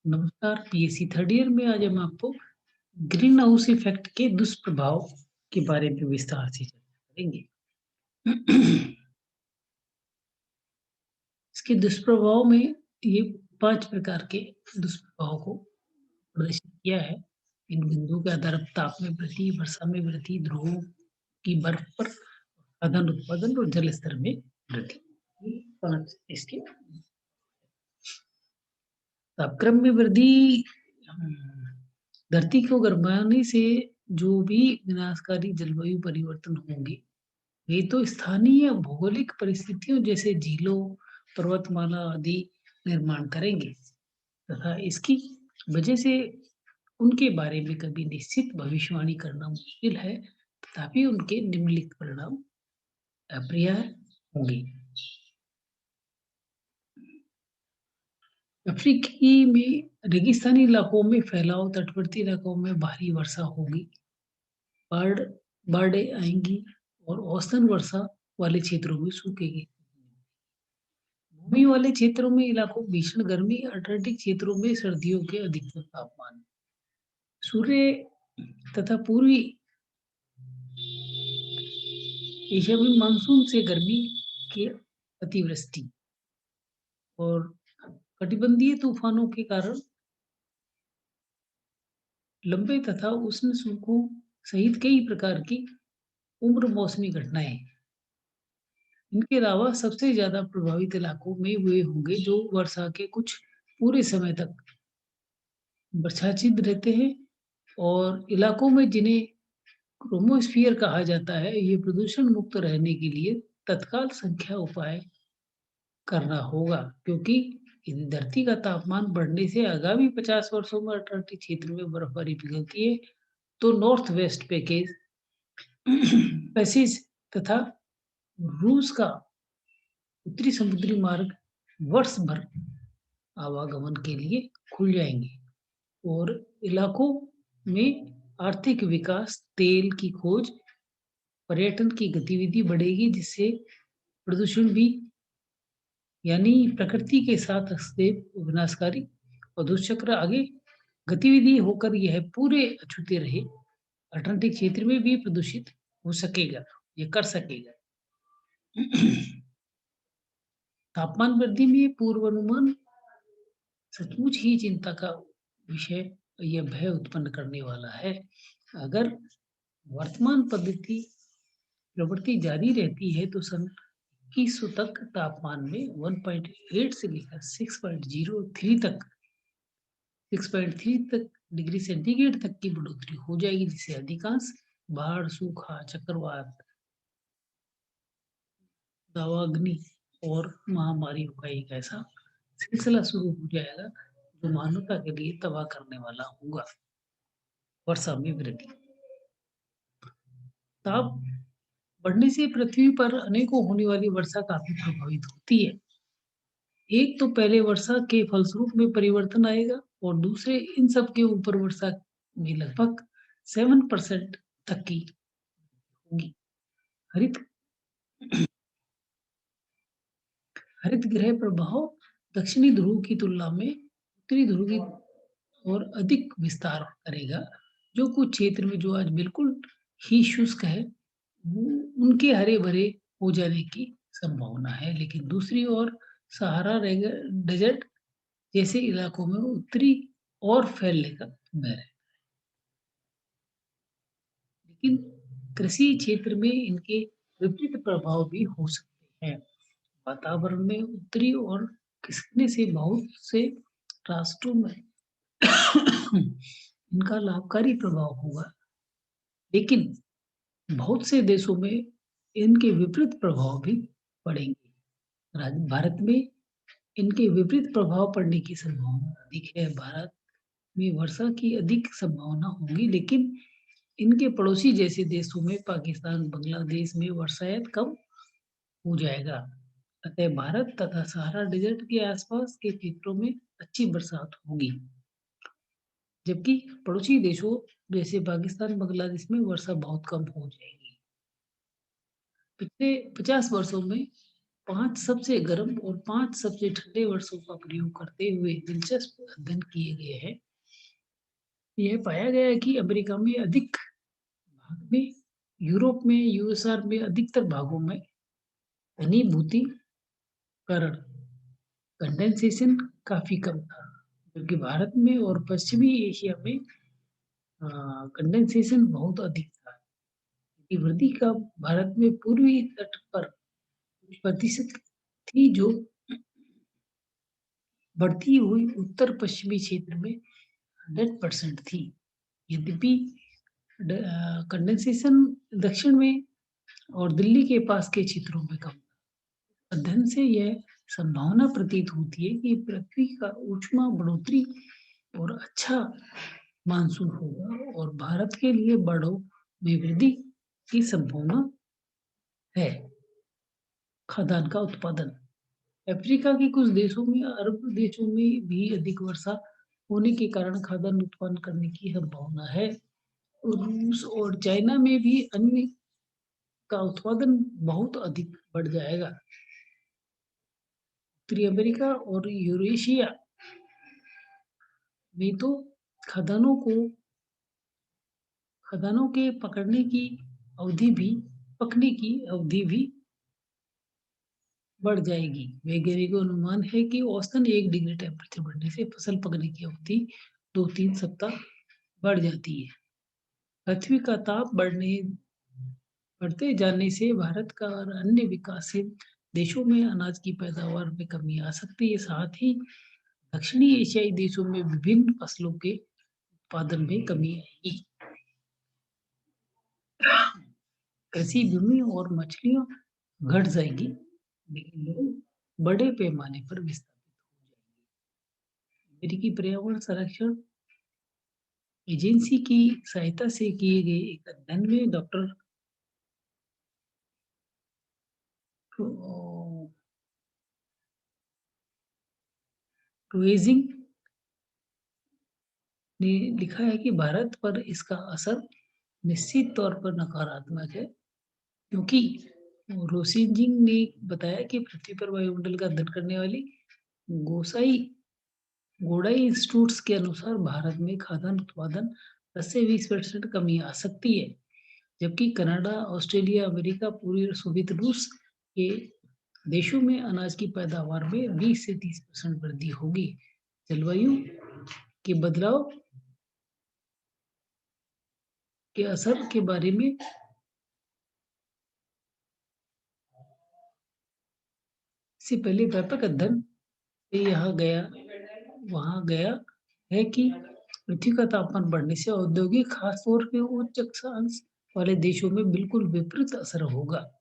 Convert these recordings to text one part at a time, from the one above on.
नमस्कार, PSC third year में आज हम आपको ग्रीन हाउस इफेक्ट के दुष्प्रभाव के बारे में विस्तार से चर्चा करेंगे। इसके दुष्प्रभाव में ये 5 प्रकार के दुष्प्रभाव को प्रदर्शित किया है। इन बिंदुओं के आधार पर ताप में वृद्धि, वर्षा में वृद्धि, ध्रुवों की बर्फ पर खाद्यान्न उत्पादन और जल स्तर में वृद्धि। ये 5 इसके तापक्रम में वृद्धि धरती को गरमाने से जो भी विनाशकारी जलवायु परिवर्तन होंगे, वे तो स्थानीय भौगोलिक परिस्थितियों जैसे झीलों, पर्वतमाला आदि निर्माण करेंगे तथा इसकी वजह से उनके बारे में कभी निश्चित भविष्यवाणी करना मुश्किल है, तथापि उनके निम्नलिखित परिणाम अपरिहार्य होंगे। अफ्रीकी में रेगिस्तानी इलाकों में फैलाव, तटवर्ती इलाकों में भारी वर्षा होगी, बाढ़ बाढ़ें आएंगी और औसतन वर्षा वाले क्षेत्रों में सूखेगी। भूमि वाले क्षेत्रों में इलाकों भीषण गर्मी, अंटार्कटिक क्षेत्रों में सर्दियों के अधिकतम तापमान, सूर्य तथा पूर्वी एशिया में मानसून से गर्मी की अतिवृष्टि और कटिबंधीय तूफानों के कारण लंबे तथा उष्ण सूखों सहित कई प्रकार की उम्र मौसमी घटनाएं। इनके अलावा सबसे ज्यादा प्रभावित इलाकों में वे होंगे जो वर्षा के कुछ पूरे समय तक वर्षाचित रहते हैं और इलाकों में जिन्हें क्रोमोस्फियर कहा जाता है, ये प्रदूषण मुक्त रहने के लिए तत्काल संख्या उपाय करना होगा, क्योंकि यदि धरती का तापमान बढ़ने से आगामी 50 वर्षों में अंटार्कटिक क्षेत्र में बर्फबारी पिघलती है, तो नॉर्थ वेस्ट पैकेज पैसेज तथा रूस का उत्तरी समुद्री मार्ग वर्ष भर आवागमन के लिए खुल जाएंगे और इलाकों में आर्थिक विकास, तेल की खोज, पर्यटन की गतिविधि बढ़ेगी, जिससे प्रदूषण भी यानी प्रकृति के साथ हस्तक्षेप विनाशकारी और दुष्चक्र आगे गतिविधि होकर यह पूरे अछूते रहे अटलांटिक क्षेत्र में भी प्रदूषित हो सकेगा, ये कर सकेगा। तापमान वृद्धि में पूर्वानुमान सचमुच ही चिंता का विषय, यह भय उत्पन्न करने वाला है। अगर वर्तमान पद्धति प्रवृत्ति जारी रहती है तो सन 2100 तक तापमान में 1.8 से लेकर 6.3 तक डिग्री सेंटीग्रेड तक की बढ़ोतरी हो जाएगी, जिससे अधिकांश बाढ़, सूखा, चक्रवात, दावाग्नि और महामारियों का एक ऐसा सिलसिला शुरू हो जाएगा जो मानवता के लिए तबाह करने वाला होगा। वर्षा में वृद्धि, ताप बढ़ने से पृथ्वी पर अनेकों होने वाली वर्षा काफी प्रभावित होती है। एक तो पहले वर्षा के फलस्वरूप में परिवर्तन आएगा और दूसरे इन सब के ऊपर वर्षा में लगभग 7% तक की होगी। हरित हरित गृह प्रभाव दक्षिणी ध्रुव की तुलना में उत्तरी ध्रुव की और अधिक विस्तार करेगा। जो कुछ क्षेत्र में जो आज बिल्कुल ही शुष्क है, वो उनके हरे-भरे हो जाने की संभावना है, लेकिन दूसरी ओर सहारा डेजर्ट जैसे इलाकों में उत्तरी और फैलने का भय है। लेकिन कृषि क्षेत्र में इनके विपरीत प्रभाव भी हो सकते हैं। वातावरण में उत्तरी और खिसकने से बहुत से राष्ट्रों में इनका लाभकारी प्रभाव होगा, लेकिन बहुत से देशों में इनके विपरीत प्रभाव भी पड़ेंगे। भारत में इनके विपरीत प्रभाव पड़ने की संभावना अधिक है। भारत में वर्षा की अधिक संभावना होगी, लेकिन इनके पड़ोसी जैसे देशों में पाकिस्तान, बांग्लादेश में वर्षायत कम हो जाएगा। अतः भारत तथा सहारा डेजर्ट के आसपास के क्षेत्रों में अच्छी बरसात होगी, जबकि पड़ोसी देशों जैसे पाकिस्तान, बांग्लादेश में वर्षा बहुत कम हो जाएगी। पिछले 50 वर्षों में 5 सबसे गर्म और 5 सबसे ठंडे वर्षों का प्रयोग करते हुए दिलचस्प अध्ययन किए गए हैं। यह पाया गया है कि अमेरिका में अधिक भाग में, यूरोप में, यूएसआर में अधिकतर भागों में घनीभूति कारण कंडेंसेशन काफ़ी कम था, जबकि भारत में और पश्चिमी एशिया में कंडेंसेशन बहुत अधिक था। इसकी वृद्धि का भारत में पूर्वी तट पर कुछ प्रतिशत थी, जो बढ़ती हुई उत्तर-पश्चिमी क्षेत्र में 100% थी। यद्यपि कंडेंसेशन दक्षिण में और दिल्ली के पास के क्षेत्रों में कम। अध्ययन से यह संभावना प्रतीत होती है कि पृथ्वी का ऊष्मा बढ़ोतरी और अच्छा मानसून होगा और भारत के लिए बाढ़ों में वृद्धि की संभावना है। खाद्यान्न का उत्पादन अफ्रीका के कुछ देशों में, अरब देशों में भी अधिक वर्षा होने के कारण खाद्यान्न उत्पन्न करने की संभावना है। रूस और चाइना में भी अन्न का उत्पादन बहुत अधिक बढ़ जाएगा। उत्तरी अमेरिका और यूरेशिया में तो खदानों को खदानों के पकने की अवधि भी बढ़ जाएगी। वैज्ञानिकों का अनुमान है कि औसतन 1 डिग्री टेम्परेचर बढ़ने से फसल पकने की अवधि 2-3 सप्ताह बढ़ जाती है। पृथ्वी का ताप बढ़ते जाने से भारत का और अन्य विकासशील देशों में अनाज की पैदावार में कमी आ सकती है। साथ ही दक्षिणी एशियाई देशों में विभिन्न फसलों के उत्पादन में कमी आएगी। कृषि भूमि और मछलियाँ घट जाएगी, लेकिन लोग बड़े पैमाने पर विस्थापित हो जाएंगे। अमेरिकी पर्यावरण संरक्षण एजेंसी की सहायता से किए गए एक अध्ययन में डॉक्टर क्रुइजिंग ने लिखा है कि भारत पर इसका असर निश्चित तौर पर नकारात्मक है, क्योंकि रोसिंजिंग ने बताया कि पृथ्वी पर वायुमंडल का अध्ययन करने वाली गोसाई गोडाई इंस्टीट्यूट्स के अनुसार भारत में खाद्यान्न उत्पादन 10 से 20% कमी आ सकती है, जबकि कनाडा, ऑस्ट्रेलिया, अमेरिका, पूर्वी सोवियत रूस के देशों में अनाज की पैदावार में 20 से 30% वृद्धि होगी। जलवायु के बदलाव के असर के बारे में इससे पहले व्यापक अध्ययन से वहाँ गया है कि पृथ्वी का तापमान बढ़ने से औद्योगिक खास तौर पे उच्च अक्षांश वाले देशों में बिल्कुल विपरीत असर होगा।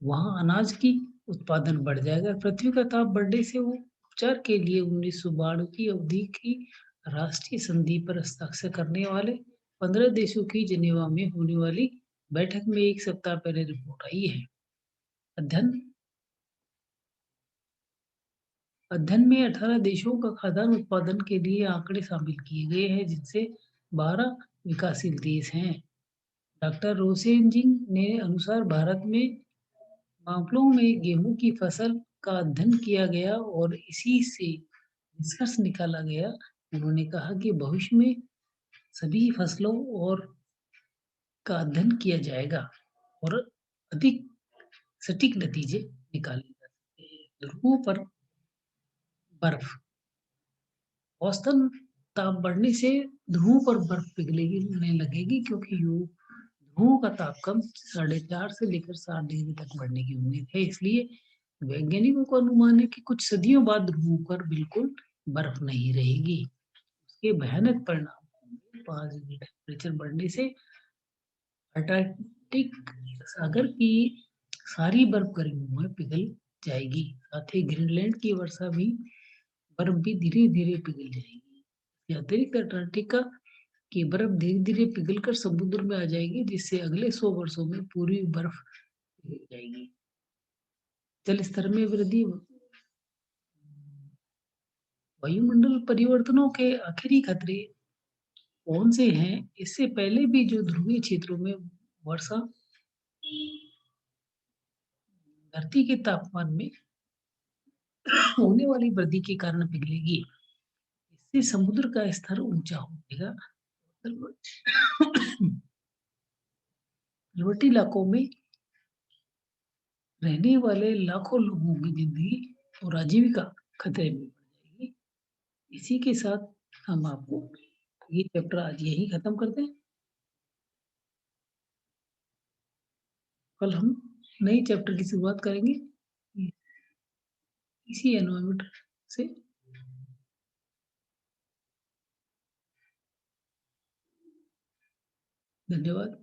वहाँ अनाज की उत्पादन बढ़ जाएगा। पृथ्वी का ताप बढ़ने से वो उपचार के लिए 1992 की अवधि की राष्ट्रीय संधि पर हस्ताक्षर करने वाले 15 देशों की जिनेवा में होने वाली बैठक में 1 सप्ताह पहले रिपोर्ट आई है। अध्ययन अध्ययन में 18 देशों का खाद्यान्न उत्पादन के लिए आंकड़े शामिल किए गए हैं, जिनसे 12 विकासशील देश हैं। डॉक्टर रोसेनजिंग ने अनुसार भारत में मामलों में गेहूं की फसल का अध्ययन किया गया और इसी से निष्कर्ष निकाला गया। उन्होंने कहा कि भविष्य में सभी फसलों और का अध्ययन किया जाएगा और अधिक सटीक नतीजे निकाले जा सकते हैं। ध्रुवों पर बर्फ औसतन ताप बढ़ने से ध्रुवों पर बर्फ पिघलने लगेगी, क्योंकि ध्रुवों का तापक्रम 4.5 से लेकर 7 डिग्री तक बढ़ने की उम्मीद है। इसलिए वैज्ञानिकों का अनुमान है कि कुछ सदियों बाद ध्रुवों पर बिल्कुल बर्फ नहीं रहेगी। इसके भयानक परिणाम 5 डिग्री टेम्परेचर बढ़ने से अंटार्कटिक सागर की सारी बर्फ गर्मियों में पिघल जाएगी। साथ ही ग्रीनलैंड की बर्फ भी धीरे-धीरे पिघल जाएगी। इसके अतिरिक्त अंटार्कटिका की बर्फ धीरे-धीरे पिघलकर समुद्र में आ जाएगी, जिससे अगले 100 वर्षों में पूरी बर्फ पिघल जाएगी। जल स्तर में वृद्धि वायुमंडल परिवर्तनों के आखिरी खतरे कौन से हैं? इससे पहले भी जो ध्रुवीय क्षेत्रों में वर्षा धरती के तापमान में होने वाली वृद्धि के कारण पिघलेगी। इससे समुद्र का स्तर ऊंचा हो जाएगा। तलवटी इलाकों में रहने वाले लाखों लोगों की जिंदगी और आजीविका खतरे में पड़ जाएगी। इसी के साथ हम आपको ये चैप्टर आज यही खत्म करते हैं। कल हम नए चैप्टर की शुरुआत करेंगे इसी एनवायरनमेंट से। धन्यवाद।